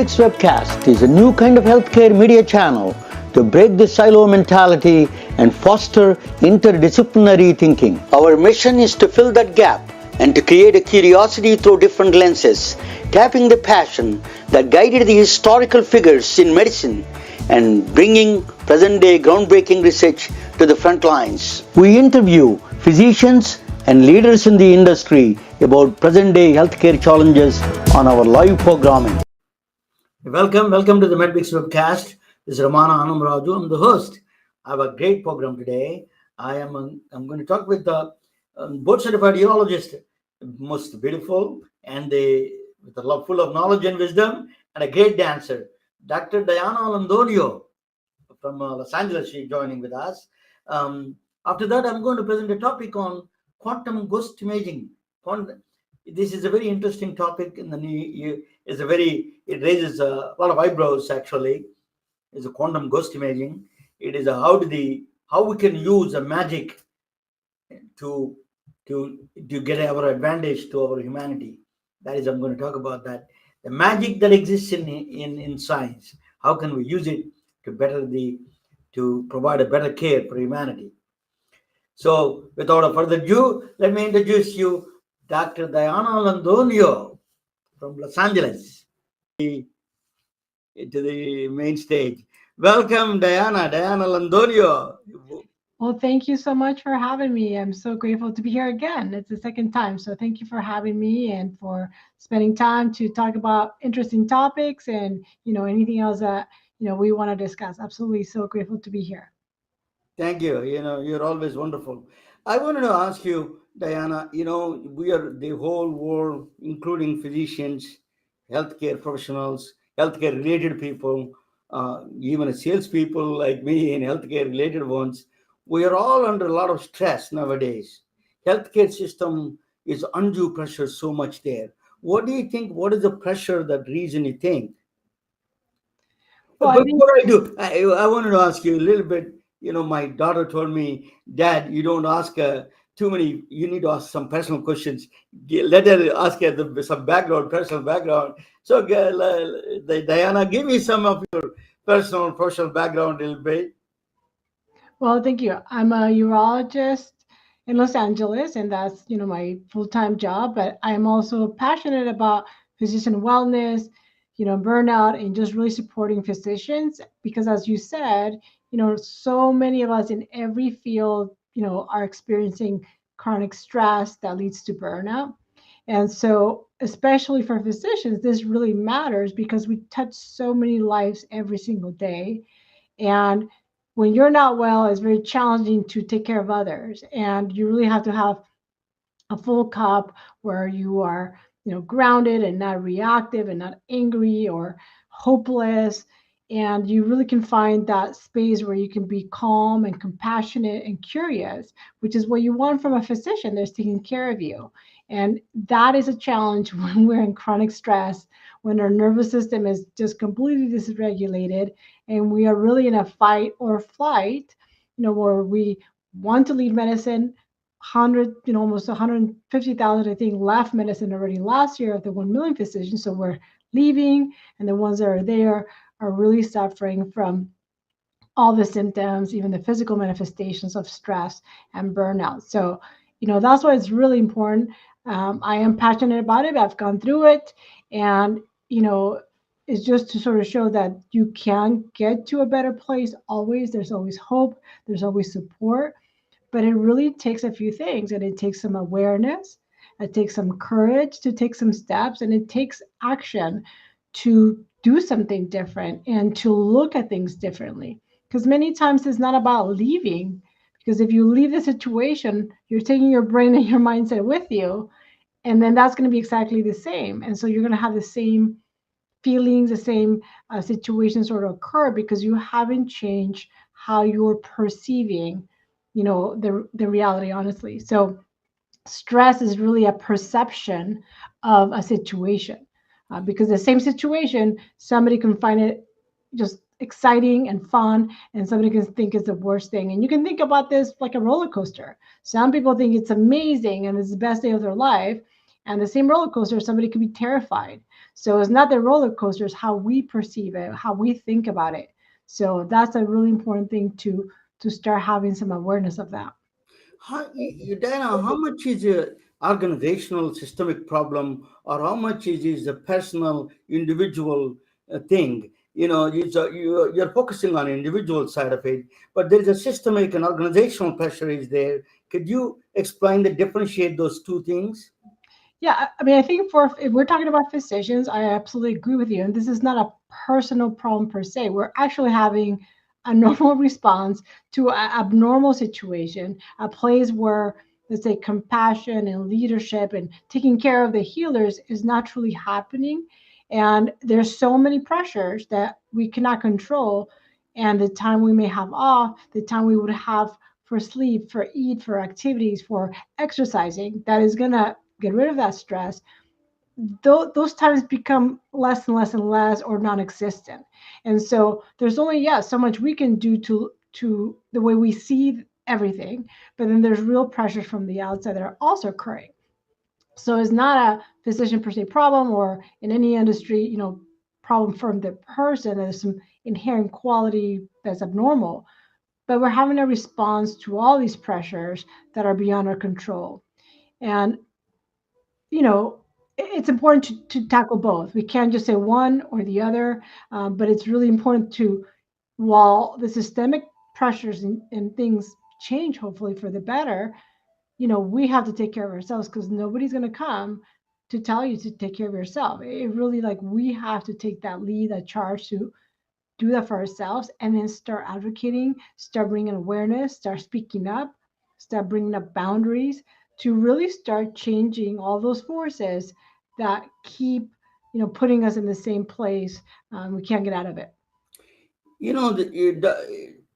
MedBix webcast is a new kind of healthcare media channel to break the silo mentality and foster interdisciplinary thinking. Our mission is to fill that gap and to create a curiosity through different lenses, tapping the passion that guided the historical figures in medicine and bringing present-day groundbreaking research to the front lines. We interview physicians and leaders in the industry about present-day healthcare challenges on our live programming. Welcome to the MedBix webcast. This is Ramana Anamraju. I'm the host. I have a great program today. I'm going to talk with the board-certified urologist, most beautiful and with a love full of knowledge and wisdom, and a great dancer, Dr. Iana Londoño from Los Angeles. She's joining with us. After that, I'm going to present a topic on quantum ghost imaging. This is a very interesting topic in the new year. It raises a lot of eyebrows. Actually, is a quantum ghost imaging. It is how we can use a magic to get our advantage to our humanity. That is, I'm going to talk about that. The magic that exists in science. How can we use it to provide a better care for humanity? So, without further ado, let me introduce you Dr. Iana Londoño from Los Angeles to the main stage. Welcome, Iana Londoño. Well, thank you so much for having me. I'm so grateful to be here again. It's the second time. So thank you for having me and for spending time to talk about interesting topics and, anything else that, we want to discuss. Absolutely. So grateful to be here. Thank you. You're always wonderful. I wanted to ask you, Iana, we are the whole world, including physicians, healthcare professionals, healthcare related people, even salespeople like me and healthcare related ones. We are all under a lot of stress nowadays. Healthcare system is undue pressure so much there. What do you think? What is the pressure, that reason you think? Well, before I wanted to ask you a little bit. My daughter told me, Dad, you don't ask too many. You need to ask some personal questions. Let her ask her some personal background. So, Iana, give me some of your personal background a little bit. Well, thank you. I'm a urologist in Los Angeles, and that's, my full-time job. But I'm also passionate about physician wellness, burnout, and just really supporting physicians because, as you said, so many of us in every field, are experiencing chronic stress that leads to burnout. And so, especially for physicians, this really matters because we touch so many lives every single day. And when you're not well, it's very challenging to take care of others. And you really have to have a full cup where you are, grounded and not reactive and not angry or hopeless. And you really can find that space where you can be calm and compassionate and curious, which is what you want from a physician that's taking care of you. And that is a challenge when we're in chronic stress, when our nervous system is just completely dysregulated and we are really in a fight or flight, where we want to leave medicine. Almost 150,000, I think, left medicine already last year of the 1 million physicians. So we're leaving, and the ones that are there are really suffering from all the symptoms, even the physical manifestations of stress and burnout. So, that's why it's really important. I am passionate about it. I've gone through it, and, it's just to sort of show that you can get to a better place always. There's always hope. There's always support. But it really takes a few things, and it takes some awareness, it takes some courage to take some steps, and it takes action to do something different and to look at things differently. Because many times it's not about leaving, because if you leave the situation, you're taking your brain and your mindset with you, and then that's going to be exactly the same. And so you're going to have the same feelings, the same situations sort of occur because you haven't changed how you're perceiving the reality, honestly. So stress is really a perception of a situation because the same situation, somebody can find it just exciting and fun, and somebody can think it's the worst thing. And you can think about this like a roller coaster. Some people think it's amazing and it's the best day of their life, And the same roller coaster, somebody could be terrified. So it's not the roller coaster, it's how we perceive it, how we think about it. So that's a really important thing to start having some awareness of that. Diana, how much is a organizational systemic problem, or how much is a personal individual thing? You're focusing on individual side of it, but there is a systemic and organizational pressure is there. Could you explain the differentiate those two things? Yeah, I mean, I think for if we're talking about physicians, I absolutely agree with you. And this is not a personal problem per se. We're actually having a normal response to an abnormal situation, a place where, let's say, compassion and leadership and taking care of the healers is not truly happening. And there's so many pressures that we cannot control. And the time we may have off, the time we would have for sleep, for eat, for activities, for exercising, that is going to get rid of that stress. Those times become less and less and less or non-existent. And so there's only, yeah, so much we can do to the way we see everything, but then there's real pressures from the outside that are also occurring. So it's not a physician per se problem, or in any industry, problem from the person. There's some inherent quality that's abnormal, but we're having a response to all these pressures that are beyond our control. And it's important to tackle both. We can't just say one or the other, but it's really important to, while the systemic pressures and things change, hopefully for the better, we have to take care of ourselves, because nobody's going to come to tell you to take care of yourself. It really, like, we have to take that lead, that charge to do that for ourselves, and then start advocating, start bringing awareness, start speaking up, start bringing up boundaries to really start changing all those forces that keep, putting us in the same place. We can't get out of it.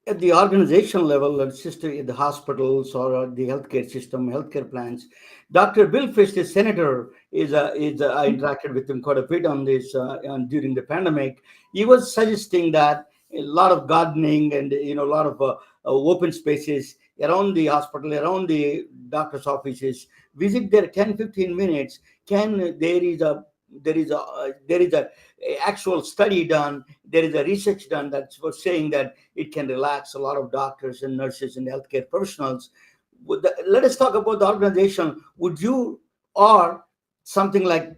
At the organizational level, let's just at the hospitals or the healthcare system, healthcare plans. Dr. Bill Fish, the senator, I interacted with him quite a bit on this during the pandemic. He was suggesting that a lot of gardening and a lot of open spaces around the hospital, around the doctor's offices. Visit there 10-15 minutes. There is a actual study done. There is a research done that was saying that it can relax a lot of doctors and nurses and healthcare professionals. Let us talk about the organization. Would you, or something like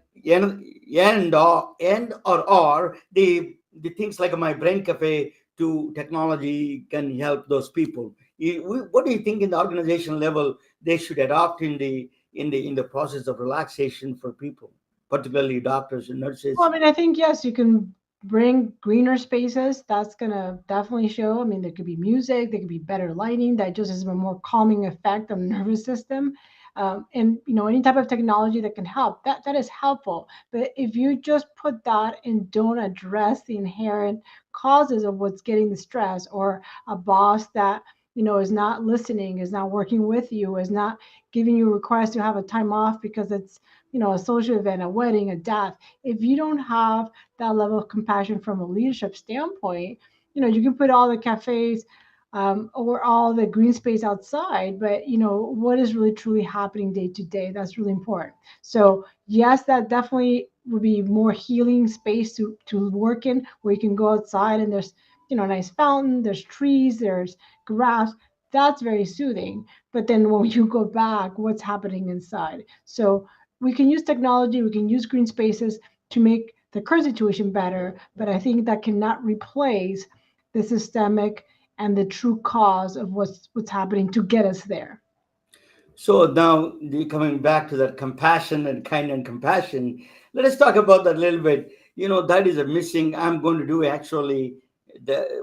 or the things like my brain cafe to technology can help those people? What do you think in the organization level they should adopt in the process of relaxation for people, particularly doctors and Well, nurses? I mean, I think, yes, you can bring greener spaces. That's gonna definitely show. I mean, there could be music, there could be better lighting that just has a more calming effect on the nervous system. And any type of technology that can help, that is helpful. But if you just put that and don't address the inherent causes of what's getting the stress, or a boss that is not listening, is not working with you, is not giving you requests to have a time off because it's a social event, a wedding, a death. If you don't have that level of compassion from a leadership standpoint, you can put all the cafes, or all the green space outside, but what is really truly happening day to day? That's really important. So yes, that definitely would be more healing space to work in, where you can go outside and there's a nice fountain, there's trees, there's grass. That's very soothing. But then when you go back, what's happening inside? So we can use technology, we can use green spaces to make the current situation better, but I think that cannot replace the systemic and the true cause of what's happening to get us there. So now, coming back to that compassion and kind and compassion, let us talk about that a little bit. That is a missing. I'm going to do actually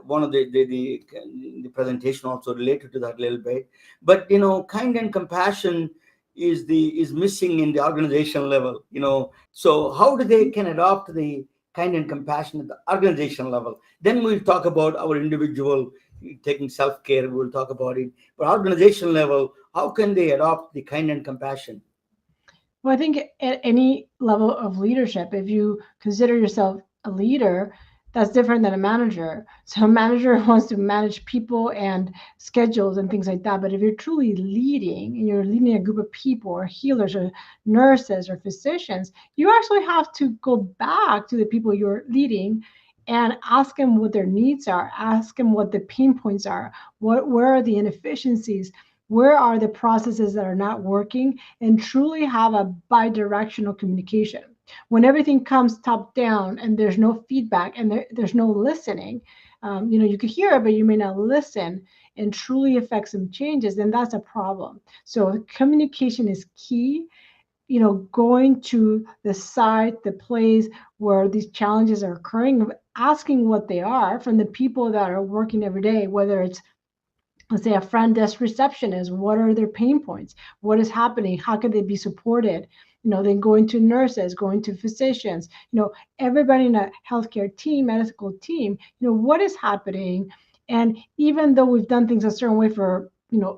one of the presentation also related to that a little bit. But kind and compassion is missing in the organization level. So how do they can adopt the kind and compassion at the organization level? Then we'll talk about our individual taking self care. We'll talk about it, but organization level, how can they adopt the kind and compassion? Well, I think at any level of leadership, if you consider yourself a leader, That's different than a manager. So a manager wants to manage people and schedules and things like that. But if you're truly leading and you're leading a group of people or healers or nurses or physicians, you actually have to go back to the people you're leading and ask them what their needs are, ask them what the pain points are, where are the inefficiencies, where are the processes that are not working, and truly have a bi-directional communication. When everything comes top down and there's no feedback and there's no listening, you could hear it, but you may not listen and truly affect some changes, then that's a problem. So communication is key. Going to the site, the place where these challenges are occurring, asking what they are from the people that are working every day, whether it's, let's say, a front desk receptionist, what are their pain points, what is happening, how can they be supported, then going to nurses, going to physicians, everybody in a healthcare team, medical team, what is happening. And even though we've done things a certain way for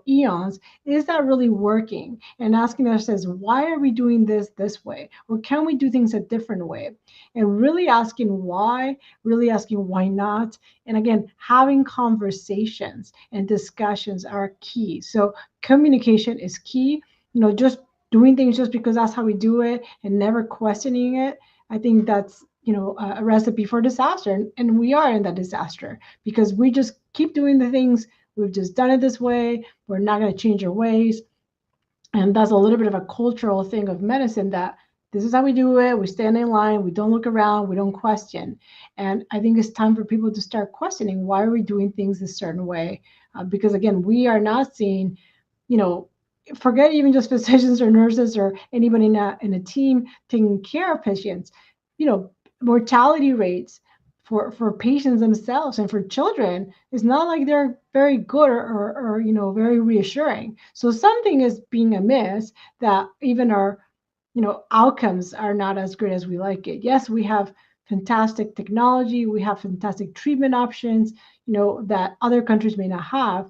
eons, is that really working? And asking ourselves, why are we doing this way, or can we do things a different way? And really asking why, really asking why not. And again, having conversations and discussions are key. So communication is key. Just doing things just because that's how we do it and never questioning it, I think that's a recipe for disaster. And we are in that disaster because we just keep doing the things. We've just done it this way. We're not going to change our ways. And that's a little bit of a cultural thing of medicine, that this is how we do it. We stand in line. We don't look around. We don't question. And I think it's time for people to start questioning, why are we doing things a certain way? Because again, we are not seeing, you know, forget even just physicians or nurses or anybody in a team taking care of patients. Mortality rates for patients themselves and for children is not like they're very good or very reassuring. So something is being amiss, that even our outcomes are not as good as we like it. Yes, we have fantastic technology, we have fantastic treatment options, that other countries may not have,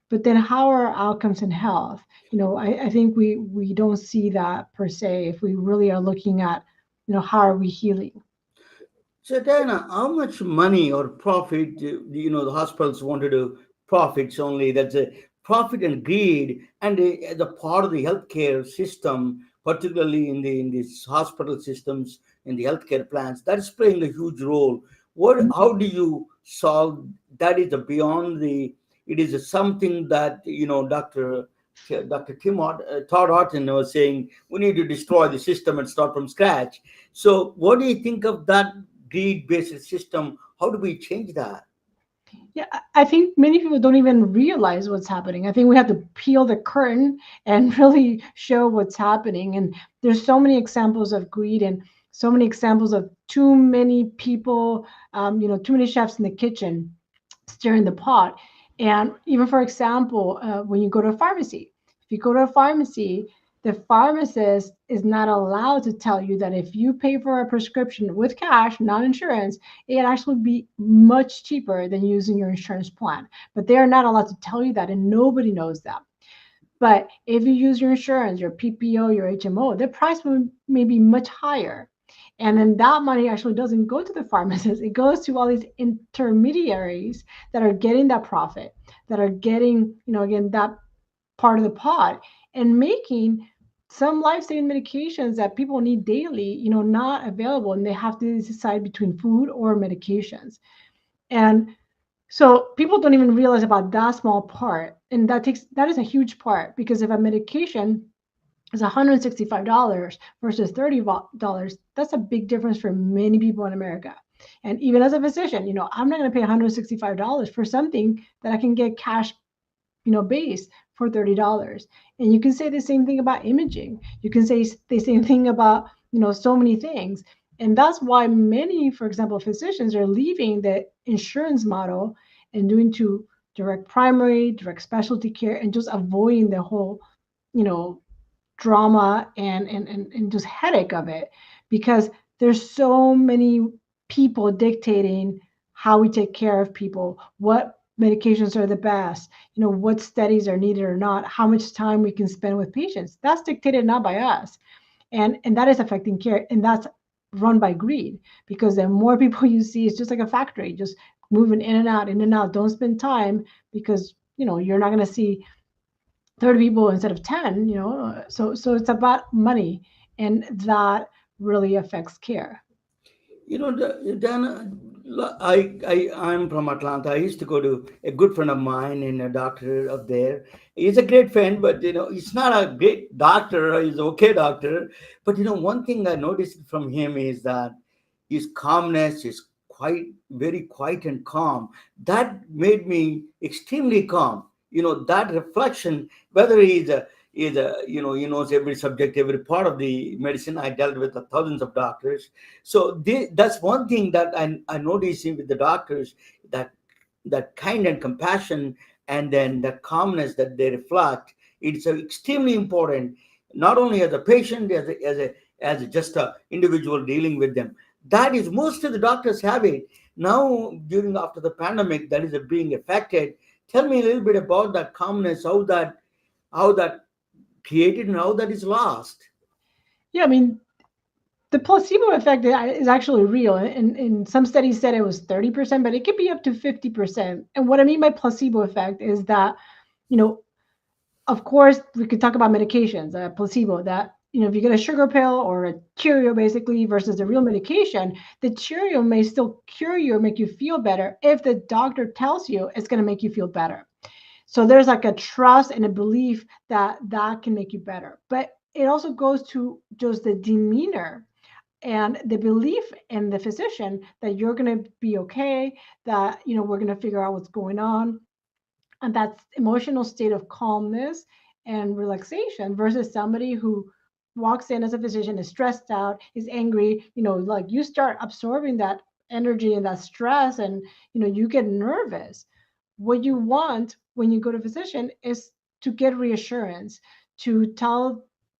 but then how are our outcomes in health? I think we don't see that per se if we really are looking at how are we healing. So, Diana, how much money or profit the hospitals wanted to profits only? That's a profit and greed, and the part of the healthcare system, particularly in these hospital systems, in the healthcare plans, that is playing a huge role. How do you solve that? Is the beyond the it is something that Dr. Todd Horton was saying, we need to destroy the system and start from scratch. So, what do you think of that greed-based system? How do we change that? Yeah, I think many people don't even realize what's happening. I think we have to peel the curtain and really show what's happening. And there's so many examples of greed and so many examples of too many people, too many chefs in the kitchen stirring the pot. And even, for example, when you go to a pharmacy, if you go to a pharmacy, the pharmacist is not allowed to tell you that if you pay for a prescription with cash, not insurance, it actually be much cheaper than using your insurance plan. But they are not allowed to tell you that, and nobody knows that. But if you use your insurance, your PPO, your HMO, the price may be much higher. And then that money actually doesn't go to the pharmacist. It goes to all these intermediaries that are getting that profit, that are getting, again, that part of the pot, and making some life-saving medications that people need daily, not available. And they have to decide between food or medications. And so people don't even realize about that small part. And that is a huge part, because if a medication is $165 versus $30, that's a big difference for many people in America. And even as a physician, I'm not going to pay $165 for something that I can get cash, base for $30. And you can say the same thing about imaging. You can say the same thing about, so many things. And that's why many, for example, physicians are leaving the insurance model and doing to direct primary, direct specialty care, and just avoiding the whole, you know, drama and just headache of it, because there's so many people dictating how we take care of people, what medications are the best, what studies are needed or not, how much time we can spend with patients. That's dictated not by us. And that is affecting care. And that's run by greed, because the more people you see, it's just like a factory, just moving in and out, in and out. Don't spend time, because you're not going to see 30 people instead of 10. So it's about money, and that really affects care. Dana, I'm from Atlanta. I used to go to a good friend of mine and a doctor up there. He's a great friend, but he's not a great doctor. He's okay doctor, but one thing I noticed from him is that his calmness is quite very quiet and calm. That made me extremely calm. That reflection, whether he's a he knows every subject, every part of the medicine. I dealt with thousands of doctors, so that's one thing that I notice with the doctors, that kind and compassion, and then the calmness that they reflect. It's extremely important, not only as a patient, as just a individual dealing with them. That is, most of the doctors have it now during after the pandemic. That is being affected. Tell me a little bit about that calmness, how that created and how that is lost. Yeah, I mean, the placebo effect is actually real. And some studies said it was 30%, but it could be up to 50%. And what I mean by placebo effect is that, you know, of course, we could talk about medications, placebo, that, if you get a sugar pill or a Cheerio basically versus a real medication, the Cheerio may still cure you or make you feel better if the doctor tells you it's going to make you feel better. So there's like a trust and a belief that that can make you better. But it also goes to just the demeanor and the belief in the physician that you're going to be okay, that, we're going to figure out what's going on. And that's emotional state of calmness and relaxation versus somebody who walks in as a physician, is stressed out, is angry. Like, you start absorbing that energy and that stress, and you get nervous. What you want when you go to a physician is to get reassurance, to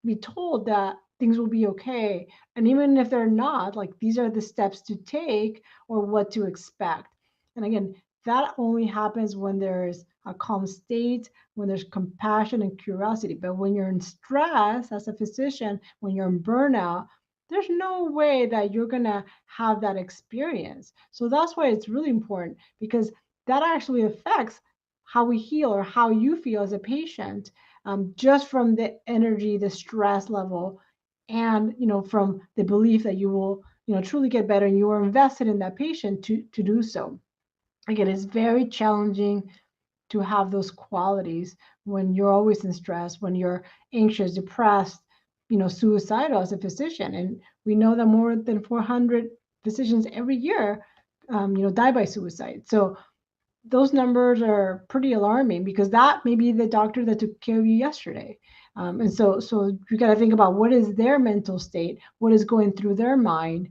be told that things will be okay. And even if they're not, like, these are the steps to take or what to expect. And again, that only happens when there's a calm state, when there's compassion and curiosity. But when you're in stress as a physician, when you're in burnout, there's no way that you're going to have that experience. So that's why it's really important, because that actually affects how we heal or how you feel as a patient, just from the energy, the stress level, and from the belief that you will truly get better, and you are invested in that patient to do so. Again, it's very challenging to have those qualities when you're always in stress, when you're anxious, depressed, suicidal as a physician. And we know that more than 400 physicians every year, die by suicide. So those numbers are pretty alarming, because that may be the doctor that took care of you yesterday. And so you got to think about what is their mental state, what is going through their mind,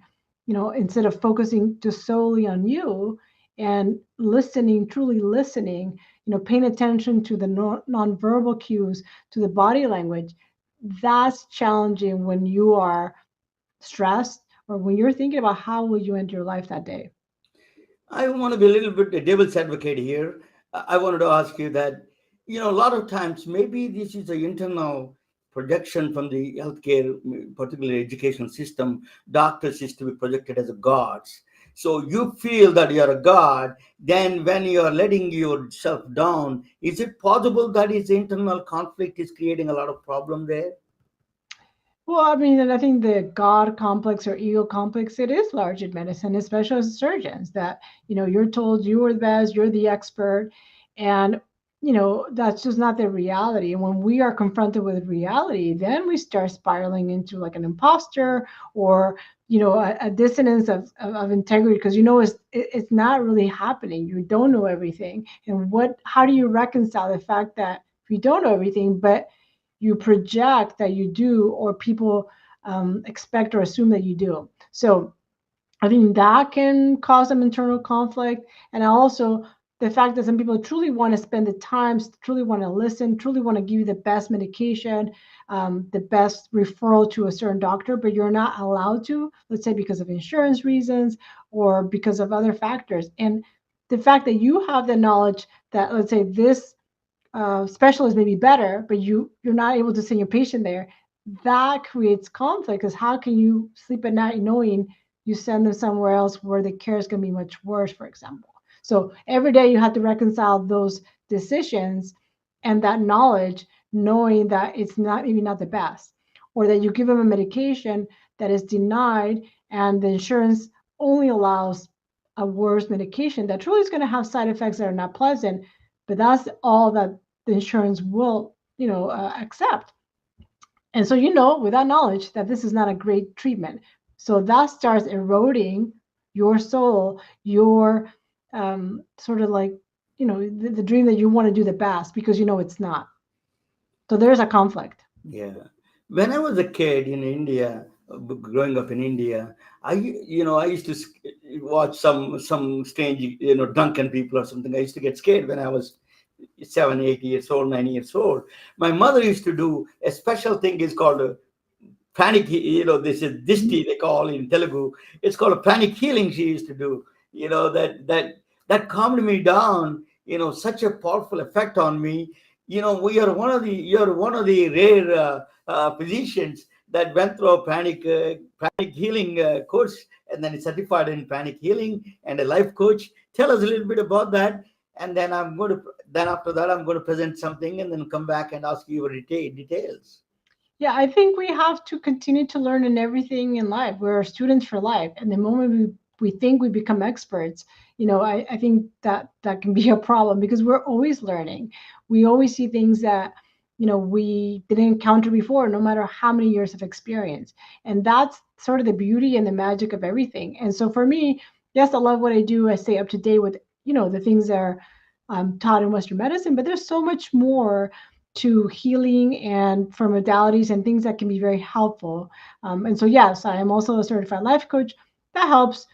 instead of focusing just solely on you and listening, truly listening, paying attention to the nonverbal cues, to the body language. That's challenging when you are stressed, or when you're thinking about how will you end your life that day. I want to be a little bit a devil's advocate here. I wanted to ask you that, a lot of times maybe this is an internal projection from the healthcare, particularly education system. Doctors is to be projected as gods. So you feel that you're a god. Then when you are letting yourself down, is it possible that is internal conflict is creating a lot of problem there? Well, I mean, and I think the God complex or ego complex, it is large in medicine, especially as surgeons, that, you're told you are the best, you're the expert. And, that's just not the reality. And when we are confronted with reality, then we start spiraling into like an imposter, or, a dissonance of integrity, because, it's not really happening. You don't know everything. And how do you reconcile the fact that you don't know everything, but you project that you do, or people expect or assume that you do? So I think that can cause some internal conflict. And also the fact that some people truly want to spend the time, truly want to listen, truly want to give you the best medication, the best referral to a certain doctor, but you're not allowed to, let's say because of insurance reasons or because of other factors. And the fact that you have the knowledge that, let's say, this specialist may be better, but you're not able to send your patient there, that creates conflict. Because how can you sleep at night knowing you send them somewhere else where the care is going to be much worse, for example. So every day you have to reconcile those decisions and that knowledge, knowing that it's not maybe not the best, or that you give them a medication that is denied and the insurance only allows a worse medication that truly is going to have side effects that are not pleasant, but that's all that the insurance will, accept. And so, with that knowledge that this is not a great treatment. So that starts eroding your soul, your sort of like, the dream that you want to do the best because it's not. So there's a conflict. Yeah. When I was a kid in India, growing up in India, I used to watch some strange, drunken people or something. I used to get scared when I was 7, 8 years old, 9 years old. My mother used to do a special thing is called a panic. This is disti they call in Telugu. It's called a panic healing. She used to do. That calmed me down. Such a powerful effect on me. You're one of the rare physicians that went through a panic healing course, and then is certified in panic healing and a life coach. Tell us a little bit about that, and then after that I'm going to present something, and then come back and ask you your details. Yeah, I think we have to continue to learn in everything in life. We're students for life. And the moment we think we become experts, I think that can be a problem because we're always learning. We always see things that, we didn't encounter before, no matter how many years of experience. And that's sort of the beauty and the magic of everything. And so for me, yes, I love what I do. I stay up to date with, the things that are taught in Western medicine, but there's so much more to healing and for modalities and things that can be very helpful. And so, yes, I am also a certified life coach. That helps,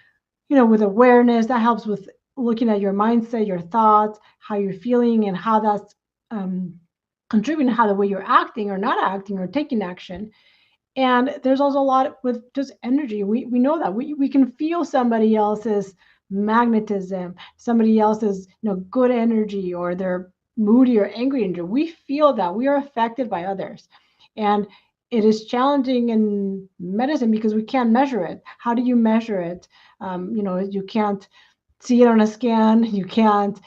with awareness. That helps with looking at your mindset, your thoughts, how you're feeling, and how that's contributing to how the way you're acting or not acting or taking action. And there's also a lot with just energy. We know that we can feel somebody else's magnetism, somebody else's good energy, or their moody or angry energy. We feel that we are affected by others, and it is challenging in medicine because we can't measure it. How do you measure it? You can't see it on a scan. You can't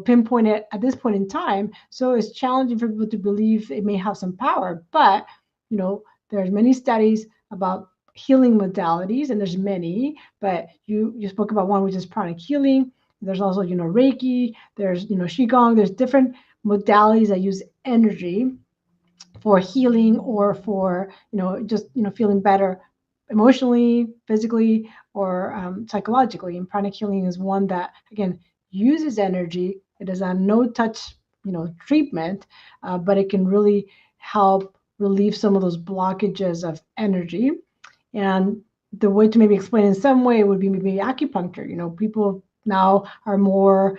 pinpoint it at this point in time. So it's challenging for people to believe it may have some power, but you know there's many studies about healing modalities, and there's many, but you spoke about one, which is pranic healing. There's also Reiki. There's Qigong. There's different modalities that use energy for healing or for just feeling better emotionally, physically, or psychologically. And pranic healing is one that again uses energy. It is a no touch treatment, but it can really help relieve some of those blockages of energy. And the way to maybe explain in some way would be maybe acupuncture. People now are more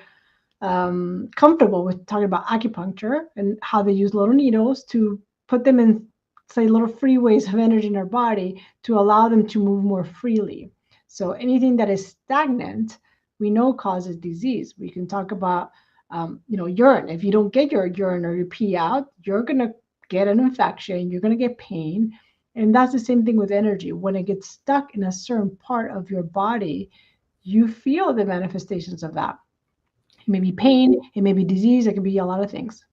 comfortable with talking about acupuncture and how they use little needles to put them in, say, little freeways of energy in our body to allow them to move more freely. So anything that is stagnant, we know causes disease. We can talk about, urine. If you don't get your urine or your pee out, you're going to get an infection, you're going to get pain. And that's the same thing with energy. When it gets stuck in a certain part of your body, you feel the manifestations of that. It may be pain, it may be disease, it can be a lot of things.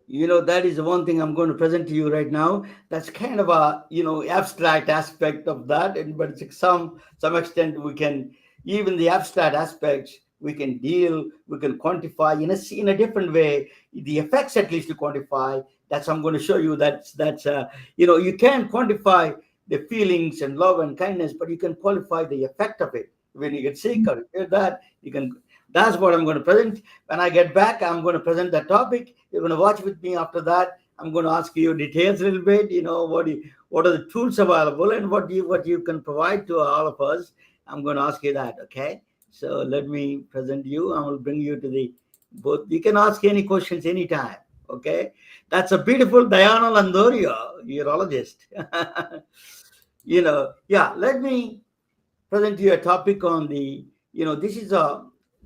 That is the one thing I'm going to present to you right now. That's kind of a abstract aspect of that, but it's some extent we can, even the abstract aspects we can quantify in a different way, the effects at least to quantify. That's I'm going to show you. You can quantify the feelings and love and kindness, but you can qualify the effect of it when you get sick or that you can. That's what I'm going to present. When I get back, I'm going to present that topic. You're going to watch with me after that. I'm going to ask you details a little bit. What are the tools available and what you can provide to all of us. I'm going to ask you that. Okay. So let me present you. I will bring you to the both. You can ask any questions anytime. Okay. That's a beautiful Diana Londoño, urologist. Yeah. Let me present you a topic on this is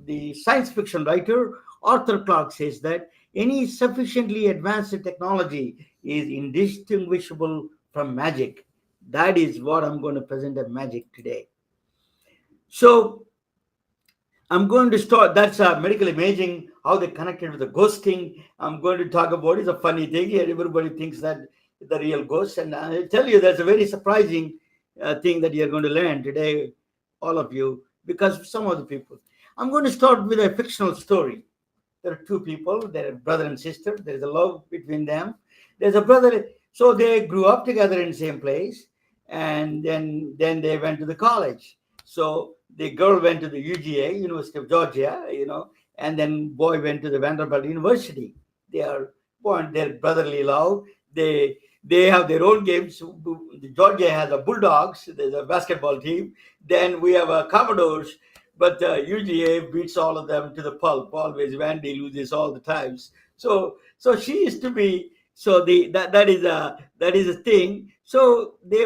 the science fiction writer Arthur Clarke says that any sufficiently advanced technology is indistinguishable from magic. That is what I'm going to present as magic today. So I'm going to start. That's medical imaging, how they connected with the ghosting. I'm going to talk about is a funny thing here. Everybody thinks that the real ghost, and I'll tell you, there's a very surprising thing that you're going to learn today, all of you, because some of the people. I'm going to start with a fictional story. There are two people. They're brother and sister. There's a love between them. There's a brother. So they grew up together in the same place, and then they went to the college. So the girl went to the UGA, University of Georgia, and then boy went to the Vanderbilt University. They are born. They're brotherly love. They have their own games. Georgia has a Bulldogs. There's a basketball team. Then we have a Commodores. But UGA beats all of them to the pulp. Always Vandy loses all the times. So she used to be. So that is a thing. So they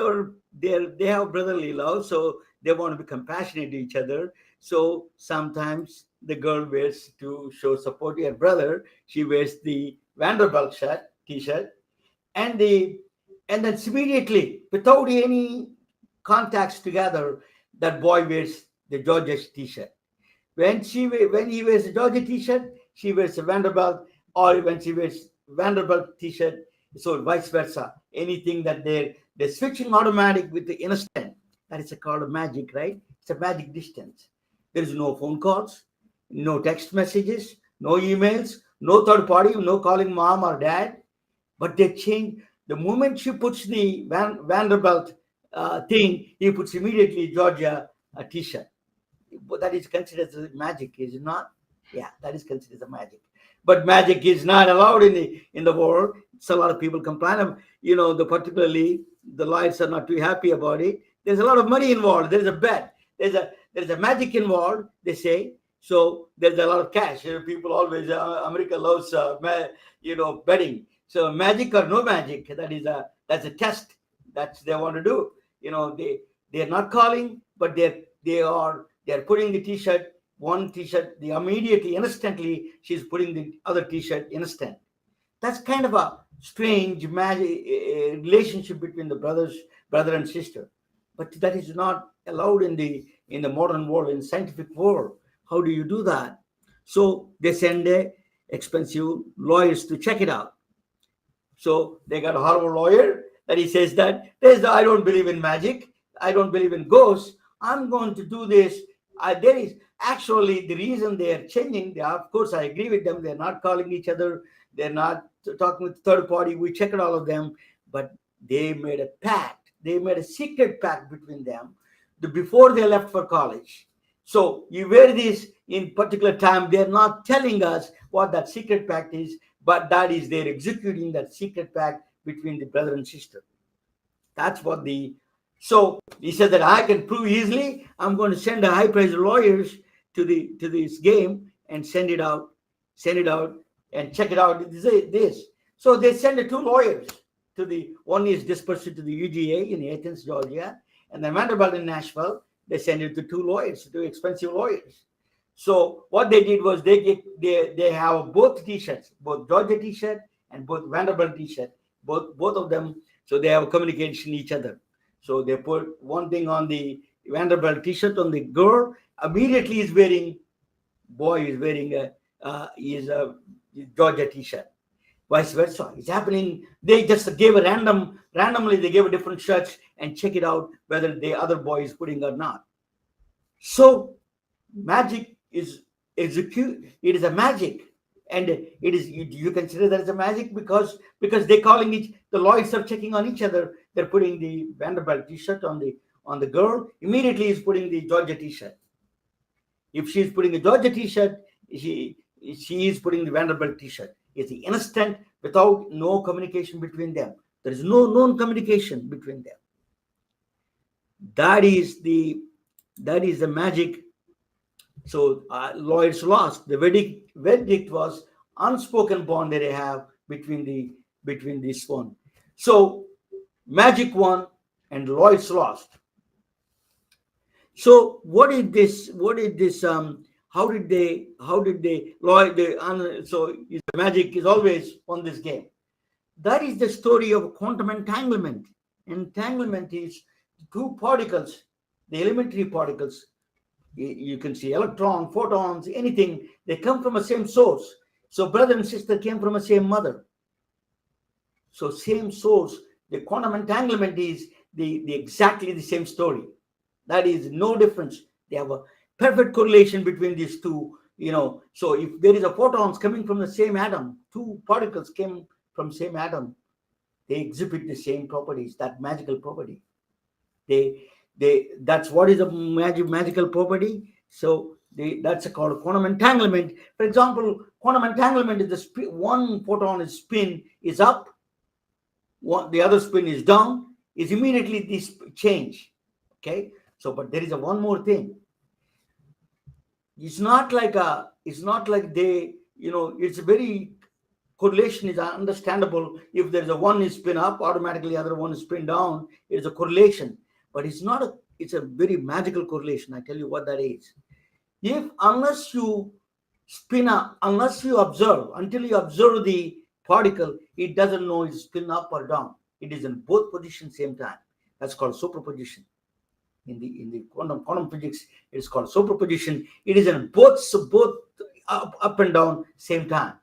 have brotherly love. So they want to be compassionate to each other. So sometimes the girl wears, to show support to her brother, she wears the Vanderbilt t-shirt, and and then immediately, without any contacts together, that boy wears the Georgia t-shirt. When he wears a Georgia t-shirt, she wears a Vanderbilt, or when she wears Vanderbilt t-shirt, so vice versa. Anything that they're switching automatic with the instant. That is called a magic, right? It's a magic distance. There is no phone calls, no text messages, no emails, no third party, no calling mom or dad. But they change the moment she puts the Vanderbilt thing. He puts immediately Georgia t-shirt. But that is considered as magic, is it not? Yeah, that is considered as magic. But magic is not allowed in the world. So a lot of people complain of, particularly the lawyers are not too happy about it. There's a lot of money involved. There's a bet. There's a magic involved, they say. So there's a lot of cash. People always, America loves betting. So magic or no magic, that's a test that they want to do. They're not calling, but they're putting the t-shirt, one t-shirt, the immediately, instantly, she's putting the other t-shirt instant. That's kind of a strange magic relationship between the brother and sister. But that is not allowed in the modern world, in scientific world. How do you do that? So they send expensive lawyers to check it out. So they got a Harvard lawyer that he says that I don't believe in magic. I don't believe in ghosts. I'm going to do this. There is actually the reason they are changing. Of course, I agree with them. They're not calling each other. They're not talking with third party. We checked all of them, but they made a pact. They made a secret pact between them before they left for college. So you wear this in particular time. They're not telling us what that secret pact is, but that is they're executing that secret pact between the brother and sister. That's what so he said that I can prove easily. I'm going to send a high-priced lawyers to this game and send it out and check it out. This. So they send the two lawyers one is dispersed to the UGA in Athens, Georgia, and then Vanderbilt in Nashville. They send it to two expensive lawyers. So what they did was they have both t-shirts, both Georgia t-shirt and both Vanderbilt t-shirt, both of them. So they have communication each other. So they put one thing on the Vanderbilt t-shirt on the girl. Immediately boy is wearing a Georgia t-shirt. Vice versa. It's happening. They just gave randomly they gave a different shirts and check it out whether the other boy is putting or not. So magic is execute. It is a magic. And it is you consider that as a magic because they're calling the lawyers are checking on each other. They're putting the Vanderbilt t-shirt on the girl. Immediately is putting the Georgia t-shirt. If she's putting the Georgia t-shirt, she is putting the Vanderbilt t-shirt. It's the instant without no communication between them. There is no known communication between them. That is the magic. So lawyers lost. The verdict was unspoken bond that they have between this one. So magic won and lawyers lost. So how did they so magic is always won this game. That is the story of quantum entanglement. Entanglement is two particles, the elementary particles, You can see electron, photons, anything. They come from the same source. So brother and sister came from the same mother. So same source. The quantum entanglement is the exactly the same story. That is no difference. They have a perfect correlation between these two. So if there is a photons coming from the same atom, two particles came from same atom, they exhibit the same properties, that magical property. That's what is a magical property. So that's called quantum entanglement. For example, quantum entanglement is one photon is spin is up, the other spin is down, is immediately this change. Okay, so but there is a one more thing. It's not like they, it's a very correlation is understandable. If there's a one is spin up, automatically other one is spin down. It's a correlation, but it's a very magical correlation. I tell you what that is. Unless you spin up, until you observe the particle, it doesn't know it's spin up or down. It is in both positions same time. That's called superposition. In the quantum physics, it's called superposition. It is in both up and down same time.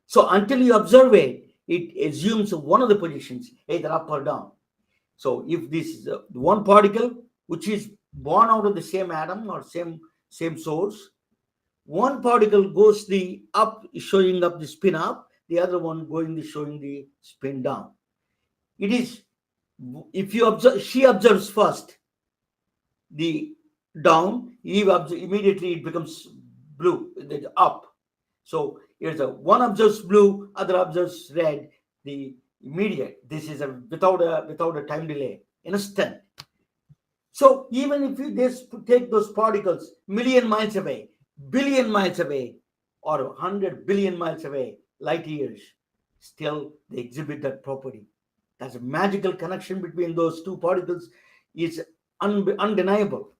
So until you observe it, it assumes one of the positions, either up or down. So if this is one particle which is born out of the same atom or same source, one particle goes the up, showing up the spin up, the other one showing the spin down. It is, if you observe, she observes first the down, immediately it becomes blue, the up. So here's one observes blue, other observes red, the immediate. This is without a time delay, instant. So even if you take those particles million miles away, billion miles away, or 100 billion miles away, light years, still they exhibit that property. That's a magical connection between those two particles is undeniable.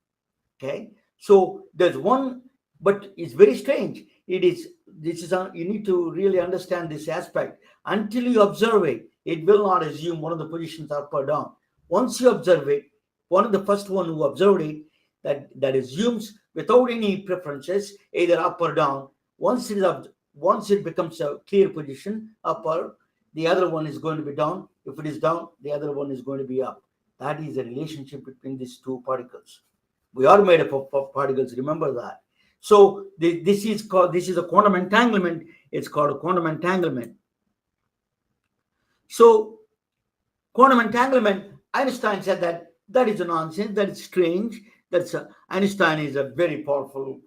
Okay, so there's one, but it's very strange. You need to really understand this aspect. Until you observe it, it will not assume one of the positions up or down. Once you observe it, one of the first one who observed it, that assumes without any preferences, either up or down. Once it becomes a clear position, up or the other one is going to be down. If it is down, the other one is going to be up. That is the relationship between these two particles. We are made up of particles. Remember that. So this is a quantum entanglement. It's called a quantum entanglement. So quantum entanglement, Einstein said that is a nonsense. That is strange. Einstein is a very powerful,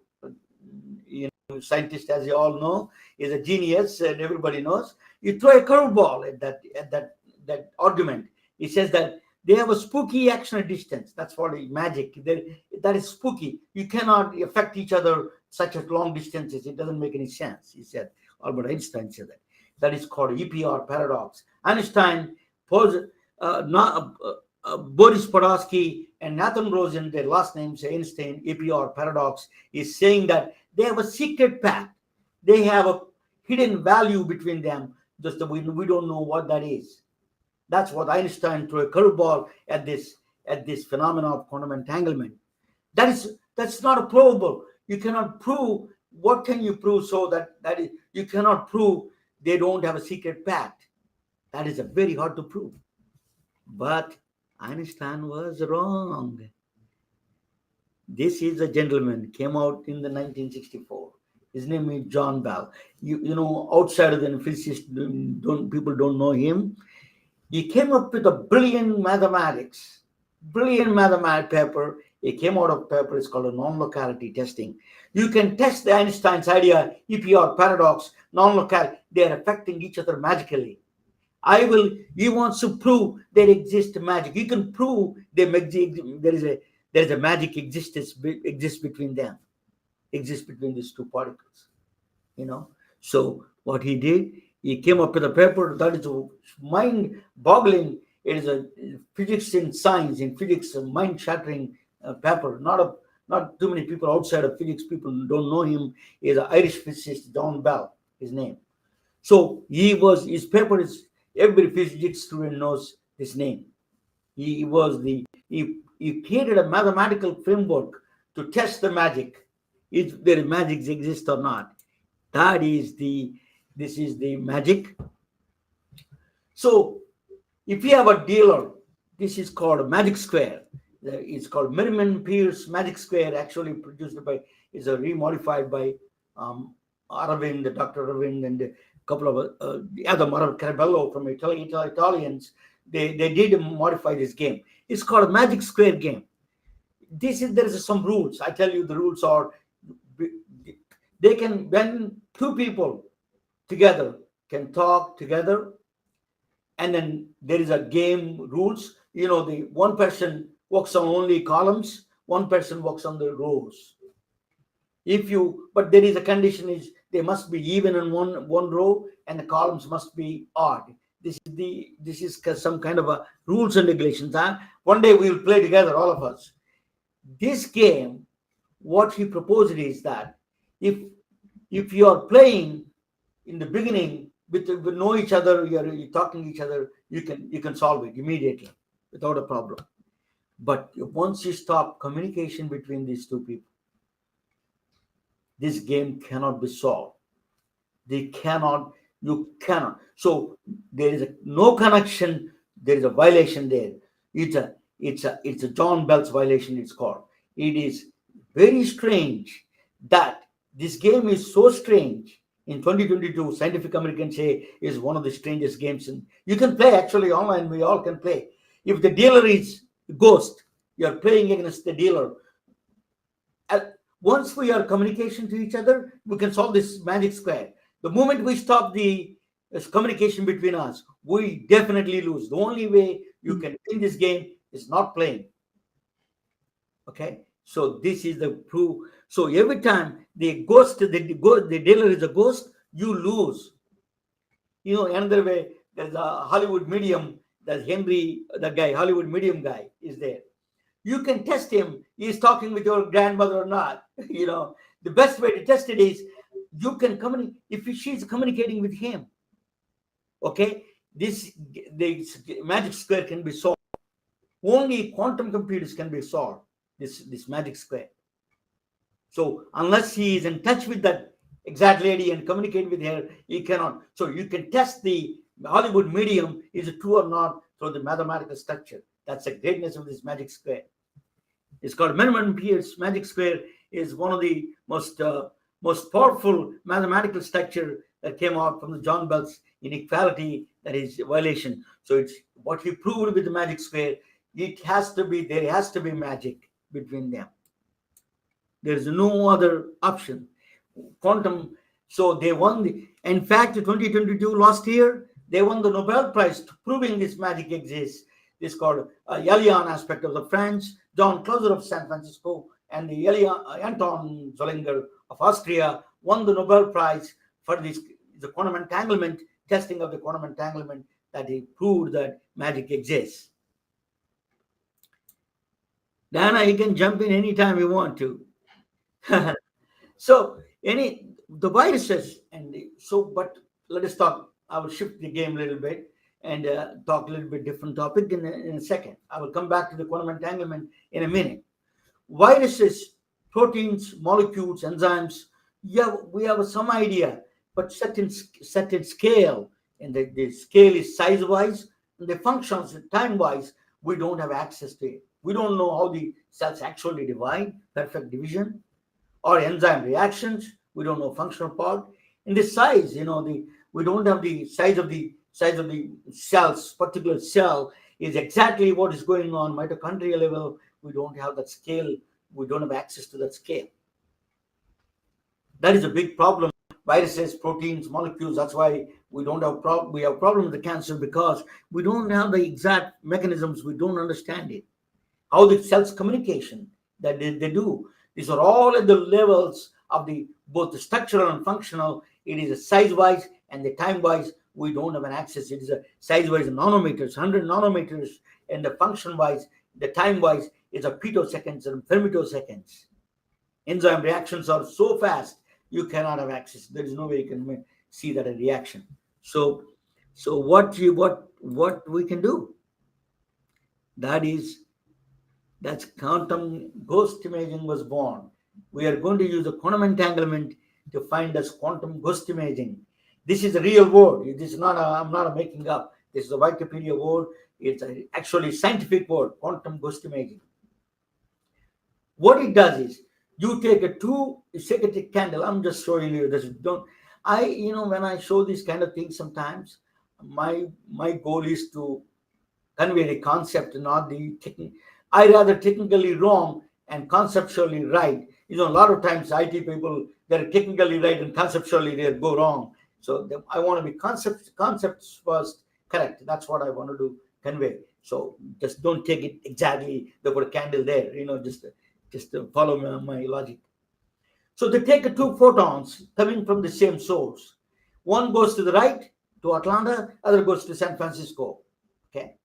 scientist, as you all know, is a genius, and everybody knows. You throw a curveball at that argument. He says that they have a spooky action at distance. That's what magic. That is spooky. You cannot affect each other such at long distances. It doesn't make any sense. He said. Albert Einstein said that. That is called EPR paradox. Einstein posed, Boris Podolsky and Nathan Rosen, their last names, Einstein, EPR paradox, is saying that they have a secret path. They have a hidden value between them. Just that we don't know what that is. That's what Einstein threw a curveball at this phenomenon of quantum entanglement. That's not provable. You cannot prove. What can you prove? So that is, you cannot prove they don't have a secret pact. That is very hard to prove. But Einstein was wrong. This is a gentleman, came out in the 1964. His name is John Bell. Outside of the physicist, people don't know him. He came up with a brilliant mathematics paper. It came out of paper. It's called a non-locality testing. You can test the Einstein's idea, EPR paradox, non-locality. They are affecting each other magically. He wants to prove there exists magic. You can prove there is a magic exists between them, exists between these two particles. So what he did, he came up with a paper that is mind-boggling. It is a physics in science, in physics, a mind-shattering paper. Not too many people outside of physics, people don't know him. He is an Irish physicist, John Bell, his name. So his paper is, every physics student knows his name. He created a mathematical framework to test the magic, if there magic exists or not. This is the magic. So if you have a dealer, this is called a magic square. It's called Merriman Pierce Magic Square, actually produced by, is a remodified by Aravind, Dr. Aravind, and a couple of the other Carabello from Italians. They did modify this game. It's called a magic square game. There is some rules. I tell you, the rules are, they can, when two people together can talk together, and then there is a game rules. The one person works on only columns, one person works on the rows. But there is a condition, is they must be even in one row, and the columns must be odd. This is some kind of a rules and regulations. One day we will play together, all of us. This game, what he proposed is that if you are playing in the beginning with know each other, you're talking to each other, you can solve it immediately without a problem. But once you stop communication between these two people, this game cannot be solved. You cannot. So there is no connection. There is a violation there. It's a John Bell's violation. It's called. It is very strange that this game is so strange. In 2022, Scientific American say is one of the strangest games. And you can play actually online. We all can play. If the dealer is ghost, you are playing against the dealer. Once we are communication to each other, we can solve this magic square. The moment we stop the communication between us, we definitely lose. The only way you can win this game is not playing. Okay, so this is the proof. So every time the dealer is a ghost, you lose. Another way, there's a Hollywood medium. There's Henry, that guy, Hollywood medium guy is there. You can test him. He's talking with your grandmother or not. The best way to test it is you can communicate if she's communicating with him. Okay, the magic square can be solved. Only quantum computers can be solved. This magic square. So unless he is in touch with that exact lady and communicate with her, he cannot. So you can test the Hollywood medium, is it true or not, through the mathematical structure. That's the greatness of this magic square. It's called Merriman Pierce Magic Square. Is one of the most powerful mathematical structure that came out from the John Bell's inequality, that is violation. So it's what he proved with the magic square. There has to be magic between them. There is no other option. Quantum. So they won. In fact, 2022 last year, they won the Nobel Prize to proving this magic exists. This is called iana aspect of the French, John Clauser of San Francisco, and the Anton Zollinger of Austria won the Nobel Prize for the quantum entanglement, testing of the quantum entanglement, that he proved that magic exists. Diana, you can jump in anytime you want to. So the viruses but let us talk. I will shift the game a little bit and talk a little bit different topic in a second. I will come back to the quantum entanglement in a minute. Viruses, proteins, molecules, enzymes. Yeah, we have some idea, but set in scale, and the scale is size-wise, and the functions time-wise, we don't have access to it. We don't know how the cells actually divide, perfect division, or enzyme reactions. We don't know functional part. In the size, we don't have the size of the cells. Particular cell is exactly what is going on mitochondrial level. We don't have that scale. We don't have access to that scale. That is a big problem. Viruses, proteins, molecules. That's why we don't have we have problem with the cancer, because we don't have the exact mechanisms. We don't understand it. How the cells communication that they do. These are all at the levels of both the structural and functional. It is a size-wise and the time-wise. We don't have an access. It is a size-wise nanometers, 100 nanometers, and the function-wise, the time-wise is a picoseconds and femtoseconds. Enzyme reactions are so fast you cannot have access. There is no way you can see that a reaction. So what we can do? That is That's quantum ghost imaging was born. We are going to use the quantum entanglement to find us quantum ghost imaging. This is a real word. It is not. I'm not making up. This is a Wikipedia word. It's actually scientific word. Quantum ghost imaging. What it does is you take a candle. I'm just showing you this. Don't when I show these kind of things sometimes, my goal is to convey the concept, not the technique. I rather technically wrong and conceptually right. A lot of times IT people, they're technically right and conceptually they go wrong. So I want to be concepts first correct. That's what I want to convey. So just don't take it exactly. They put a candle there. Just follow my logic. So they take two photons coming from the same source. One goes to the right to Atlanta, other goes to San Francisco. Okay.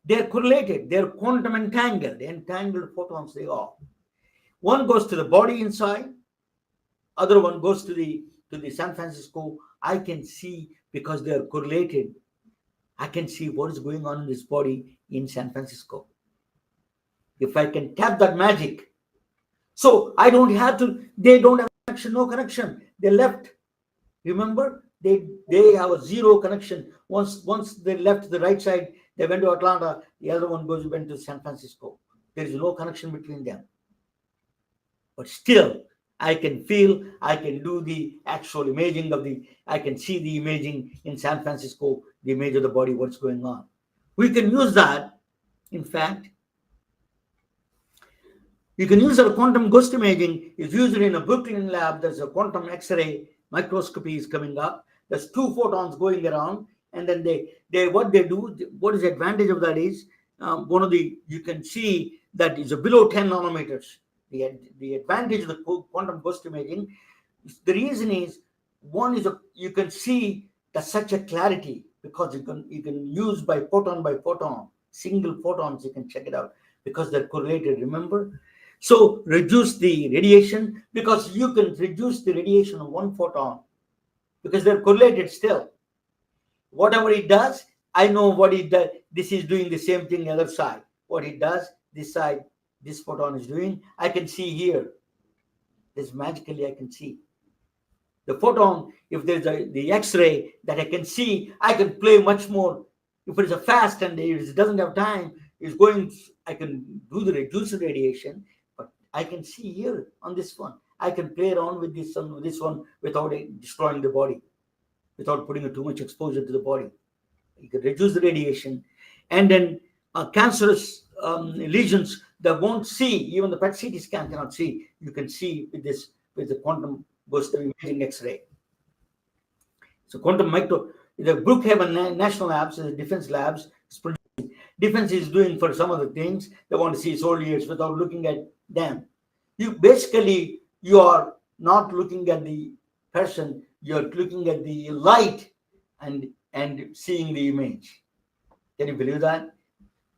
They're correlated, they're quantum entangled photons they are. One goes to the body inside, other one goes to the San Francisco. I can see, because they're correlated, I can see what is going on in this body in San Francisco. If I can tap that magic, so I don't have to, they don't have connection, no connection. They left. Remember, they have a zero connection. Once they left the right side, they went to Atlanta, the other one went to San Francisco. There is no connection between them. But still, I can feel, I can do the actual imaging I can see the imaging in San Francisco, the image of the body, what's going on. We can use that, in fact. You can use our quantum ghost imaging. It's used in a Brooklyn lab. There's a quantum X-ray microscopy is coming up. There's two photons going around, and then what they do. What is the advantage of that is you can see that is below 10 nanometers. The advantage of the quantum ghost imaging, the reason is you can see that such a clarity, because you can use by photon, single photons. You can check it out because they're correlated. Remember. So reduce the radiation, because you can reduce the radiation of one photon because they're correlated still. Whatever it does, I know what it does. This is doing the same thing the other side. What it does, this side, this photon is doing, I can see here. This magically I can see. The photon, if there's the X-ray that I can see, I can play much more. If it is a fast and it doesn't have time, I can do the reduced radiation. I can see here on this one. I can play around with this one without destroying the body, without putting too much exposure to the body. You can reduce the radiation, and then cancerous lesions that won't see, even the PET CT scan cannot see. You can see with the quantum ghost imaging X-ray. So quantum the Brookhaven National Labs, the defense labs, defense is doing for some of the things they want to see soldiers without looking at them. You are not looking at the person, you're looking at the light and seeing the image. Can you believe that?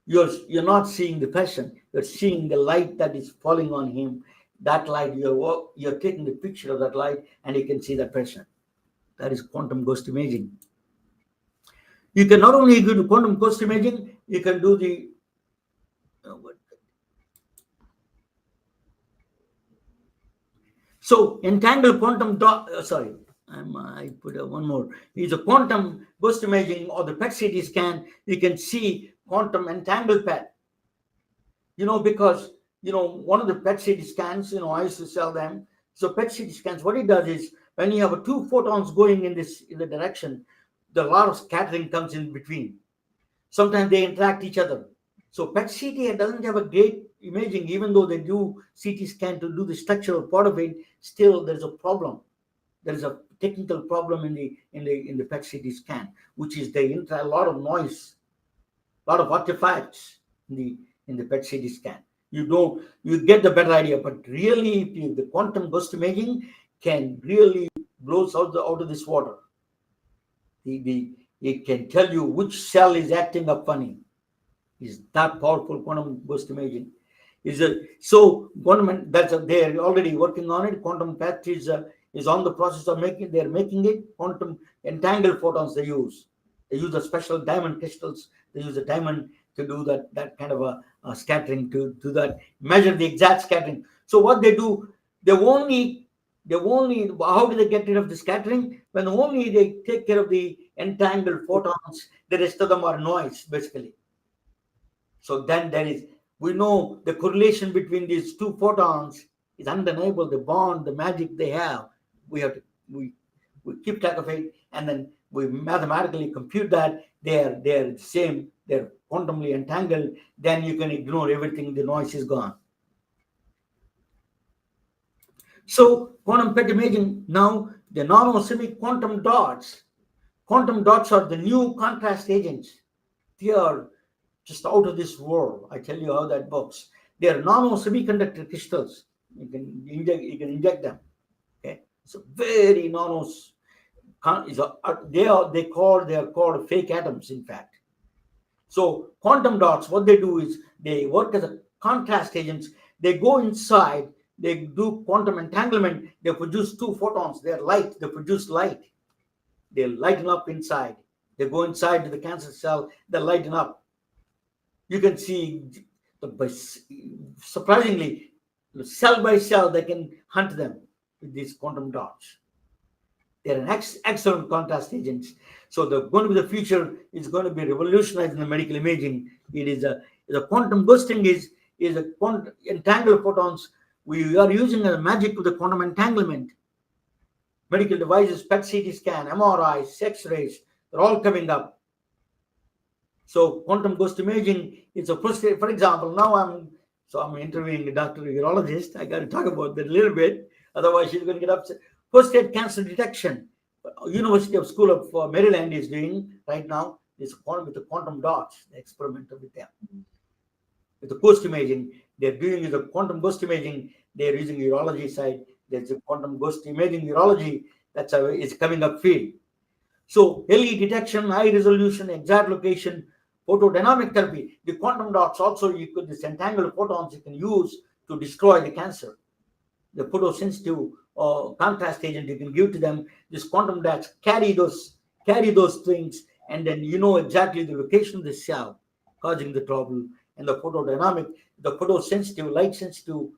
You're not seeing the person, you're seeing the light that is falling on him. That light, you're taking the picture of that light and you can see that person. That is quantum ghost imaging. You can not only do quantum ghost imaging, you can do the so entangled quantum I put one more. Is a quantum ghost imaging or the PET CT scan. You can see quantum entangled PET. Because one of the PET CT scans. I used to sell them. So PET CT scans. What it does is when you have two photons going in the direction, a lot of scattering comes in between. Sometimes they interact each other. So PET CT doesn't have a great imaging, even though they do CT scan to do the structural part of it. Still, there's a problem. There is a technical problem in the PET CT scan, which is they enter a lot of noise, a lot of artifacts in the PET CT scan. You get the better idea, but really, the quantum ghost imaging can really blow out of this water. It can tell you which cell is acting up funny. Is that powerful quantum ghost imaging? Quantum they're already working on it. Quantum PET is on the process of they're making it. Quantum entangled photons they use. They use the special diamond crystals. They use the diamond to do that kind of a scattering, to that measure the exact scattering. So what they do, they only how do they get rid of the scattering? When only they take care of the entangled photons, the rest of them are noise basically. So then we know the correlation between these two photons is undeniable. The bond, the magic they have, we have to we keep track of it, and then we mathematically compute that they're the same, they're quantumly entangled. Then you can ignore everything. The noise is gone. So quantum PET imaging now, the nanosemic quantum dots. Quantum dots are the new contrast agents. They are just out of this world. I tell you how that works. They are nano semiconductor crystals. You can inject them. Okay, so very nanos. They are called fake atoms. In fact, so quantum dots, what they do is they work as a contrast agents. They go inside. They do quantum entanglement. They produce two photons. They're light. They produce light. They lighten up inside. They go inside to the cancer cell. They lighten up. You can see, surprisingly, cell by cell, they can hunt them with these quantum dots. They're an excellent contrast agents. So the future is going to be revolutionizing the medical imaging. It is the quantum ghosting is a quantum entangled photons. We are using the magic of the quantum entanglement. Medical devices, PET CT scan, MRIs, X-rays, they're all coming up. So quantum ghost imaging is a first. For example, now I'm interviewing a doctor urologist. I got to talk about that a little bit, otherwise she's going to get upset. Prostate cancer detection. University of School of Maryland is doing right now is with the quantum dots. They experimented with them. With the ghost imaging, they're doing is a quantum ghost imaging. They're using urology side. There's a quantum ghost imaging urology. That's how it's coming up field. So early detection, high resolution, exact location, photodynamic therapy. The quantum dots also, this entangled photons you can use to destroy the cancer. The photosensitive contrast agent you can give to them. This quantum dots carry those things, and then you know exactly the location of the cell causing the trouble. And the photodynamic, the photosensitive, light sensitive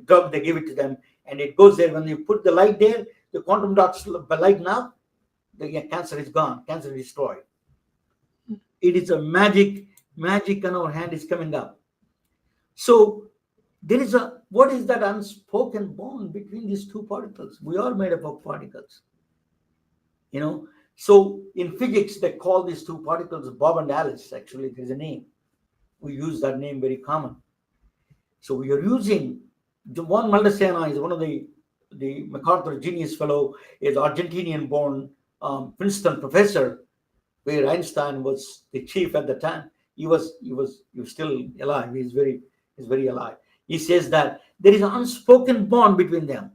drug, they give it to them, and it goes there. When you put the light there, the quantum dots lighten up. The cancer is gone. Cancer is destroyed. It is a magic on our hand is coming up. So there is what is that unspoken bond between these two particles? We are made up of particles. So in physics, they call these two particles Bob and Alice. Actually, there's a name. We use that name very common. So we are using Juan Maldacena is one of the MacArthur Genius Fellow, is Argentinian born Princeton professor, where Einstein was the chief at the time. He was still alive. He's very alive. He says that there is an unspoken bond between them.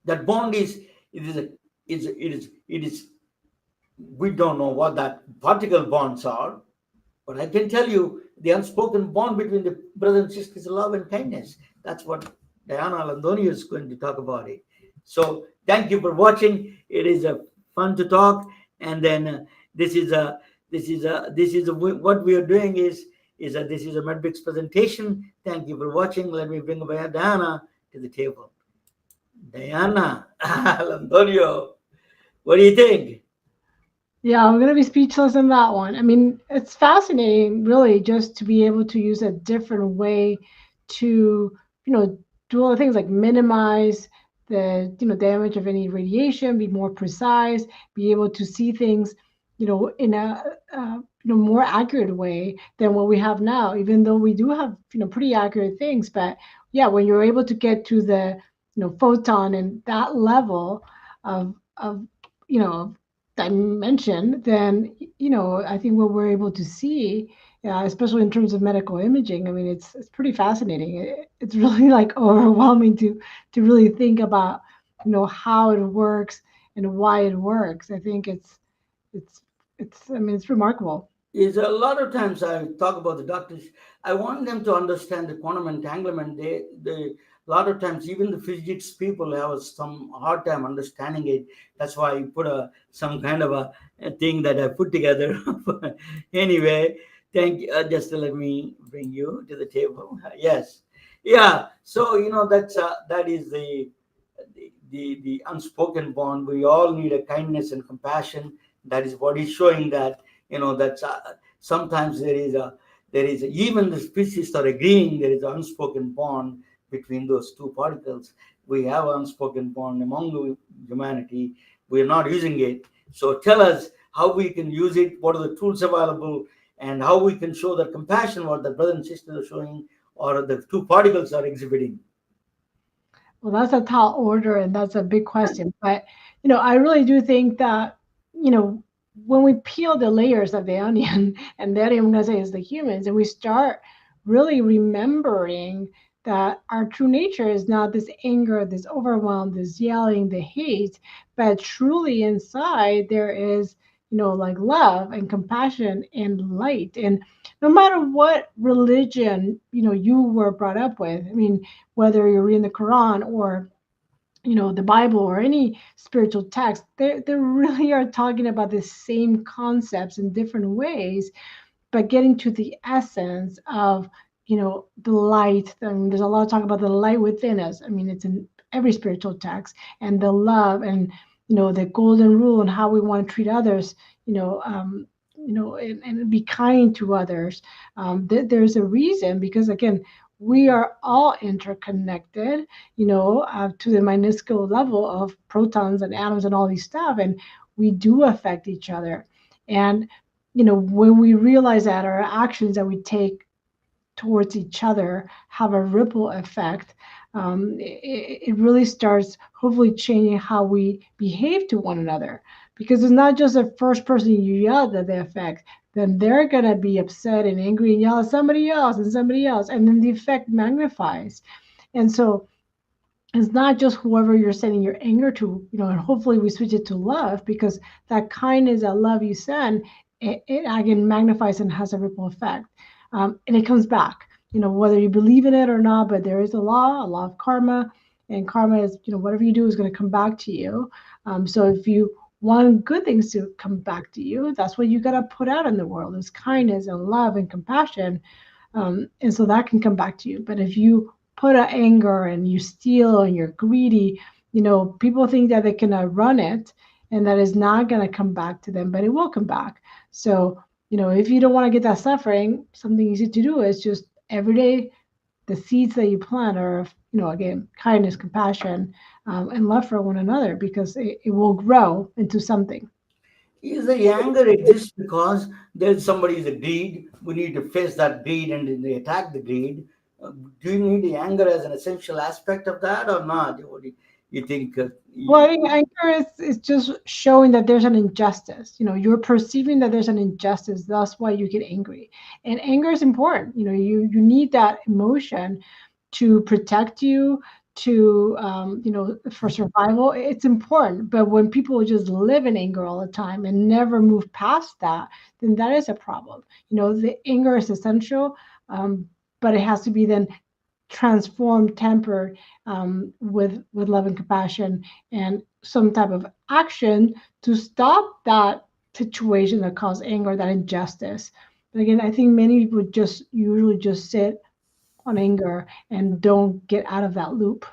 That bond is we don't know what that particle bonds are, but I can tell you the unspoken bond between the brothers and sisters is love and kindness. That's what Diana Londoño is going to talk about it. So thank you for watching. It is fun to talk, and then this is what we are doing is this is a MedBix presentation. Thank you for watching. Let me bring Diana to the table. Diana Londoño, what do you think? Yeah, I'm going to be speechless on that one. I mean, it's fascinating, really, just to be able to use a different way to, do all the things like minimize the, damage of any radiation, be more precise, be able to see things, in a, more accurate way than what we have now, even though we do have, pretty accurate things. But yeah, when you're able to get to the, photon and that level of dimension, then I think what we're able to see, especially in terms of medical imaging, I mean, it's pretty fascinating. It's really like overwhelming to really think about how it works and why it works. I think it's remarkable. Is a lot of times I talk about the doctors. I want them to understand the quantum entanglement. A lot of times, even the physics people have some hard time understanding it. That's why I put some kind of a thing that I put together. Anyway, thank you. Just let me bring you to the table. Yes, yeah. So that is the unspoken bond. We all need a kindness and compassion. That is what is showing that that's sometimes there is even the species are agreeing there is an unspoken bond between those two particles. We have an unspoken bond among the humanity. We are not using it. So tell us how we can use it. What are the tools available, and how we can show the compassion what the brothers and sisters are showing, or the two particles are exhibiting. Well, that's a tall order and that's a big question. But, I really do think that, you know, when we peel the layers of the onion, and the onion I'm going to say is the humans, and we start really remembering that our true nature is not this anger, this overwhelm, this yelling, the hate, but truly inside there is, like love and compassion and light. And no matter what religion, you were brought up with, I mean, whether you're reading the Quran or the Bible or any spiritual text, they really are talking about the same concepts in different ways, but getting to the essence of the light. I mean, there's a lot of talk about the light within us. I mean, it's in every spiritual text, and the love, and the golden rule, and how we want to treat others. And be kind to others. There's a reason, because again, we are all interconnected, to the minuscule level of protons and atoms and all these stuff, and we do affect each other. And when we realize that our actions that we take towards each other have a ripple effect, it really starts hopefully changing how we behave to one another. Because it's not just the first person you yell that they affect, then they're going to be upset and angry and yell at somebody else, and then the effect magnifies. And so it's not just whoever you're sending your anger to, and hopefully we switch it to love, because that kindness, that love you send, it again magnifies and has a ripple effect. And it comes back, whether you believe in it or not, but there is a law of karma, and karma is, whatever you do is going to come back to you. So if you want good things to come back to you, that's what you got to put out in the world, is kindness and love and compassion. And so that can come back to you. But if you put out anger and you steal and you're greedy, people think that they can run it, and that is not going to come back to them, but it will come back. So, if you don't want to get that suffering, something easy to do is just every day, the seeds that you plant are, again, kindness, compassion, and love for one another, because it will grow into something. Is the anger exists because there's somebody is a greed? We need to face that greed and then they attack the greed. Do you need the anger as an essential aspect of that or not? What do you think? Well, I think anger is just showing that there's an injustice. You're perceiving that there's an injustice. That's why you get angry. And anger is important. You need that emotion to protect you, to for survival. It's important. But when people just live in anger all the time and never move past that, then that is a problem. The anger is essential, but it has to be then transformed, tempered, with love and compassion, and some type of action to stop that situation that caused anger, that injustice. But again, I think many people just usually just sit on anger and don't get out of that loop.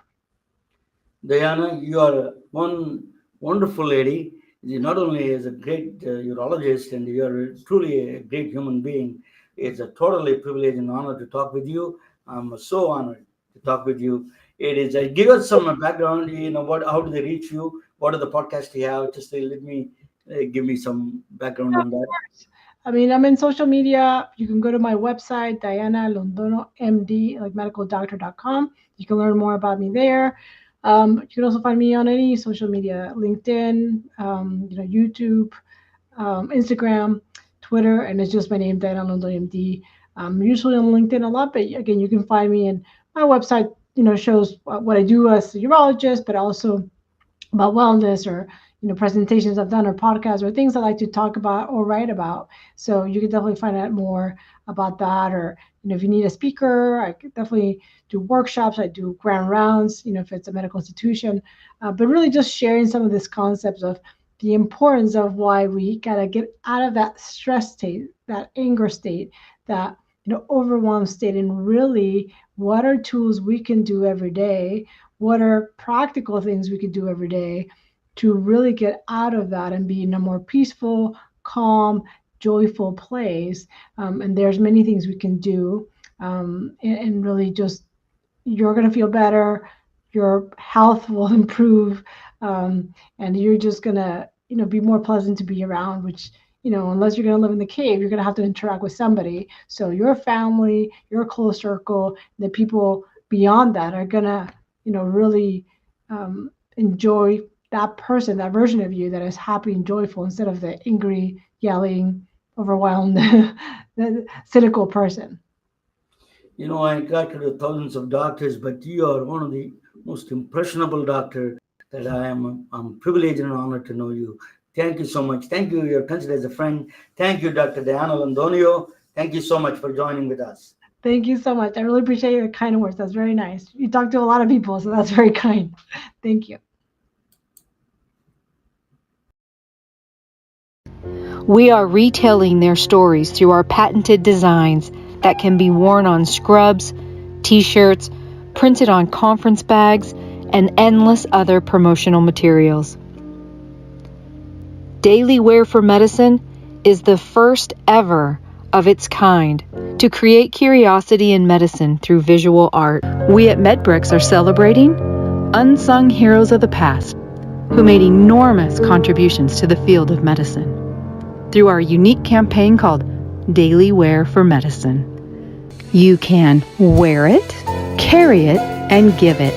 Diana, you are one wonderful lady. You not only is a great urologist, and you are truly a great human being. It's a totally privilege and honor to talk with you. I'm so honored to talk with you. It is. Give us some background. What? How do they reach you? What are the podcasts you have? Just let me give me some background Yeah, on of that. course. I mean, I'm in social media. You can go to my website, Diana Londoño MD, like medicaldoctor.com. You can learn more about me there. You can also find me on any social media, LinkedIn, YouTube, Instagram, Twitter, and it's just my name, Diana Londoño MD. I'm usually on LinkedIn a lot, but again, you can find me, and my website, shows what I do as a urologist, but also about wellness, or presentations I've done, or podcasts, or things I like to talk about or write about. So you can definitely find out more about that, or if you need a speaker, I could definitely do workshops. I do grand rounds, if it's a medical institution, but really just sharing some of these concepts of the importance of why we gotta get out of that stress state, that anger state, that overwhelmed state, and really what are tools we can do every day, what are practical things we can do every day to really get out of that and be in a more peaceful, calm, joyful place. And there's many things we can do, and really just, you're going to feel better, your health will improve, and you're just going to be more pleasant to be around, which unless you're going to live in the cave, you're going to have to interact with somebody. So your family, your close circle, the people beyond that are going to really enjoy that person, that version of you that is happy and joyful, instead of the angry, yelling, overwhelmed, the cynical person. I got to the thousands of doctors, but you are one of the most impressionable doctor that I'm privileged and honored to know you. Thank you so much. Thank you. You're considered as a friend. Thank you, Dr. Diana Londoño. Thank you so much for joining with us. Thank you so much. I really appreciate your kind words. That's very nice. You talk to a lot of people, so that's very kind. Thank you. We are retelling their stories through our patented designs that can be worn on scrubs, t-shirts, printed on conference bags, and endless other promotional materials. Daily Wear for Medicine is the first ever of its kind to create curiosity in medicine through visual art. We at MedBricks are celebrating unsung heroes of the past who made enormous contributions to the field of medicine through our unique campaign called Daily Wear for Medicine. You can wear it, carry it, and give it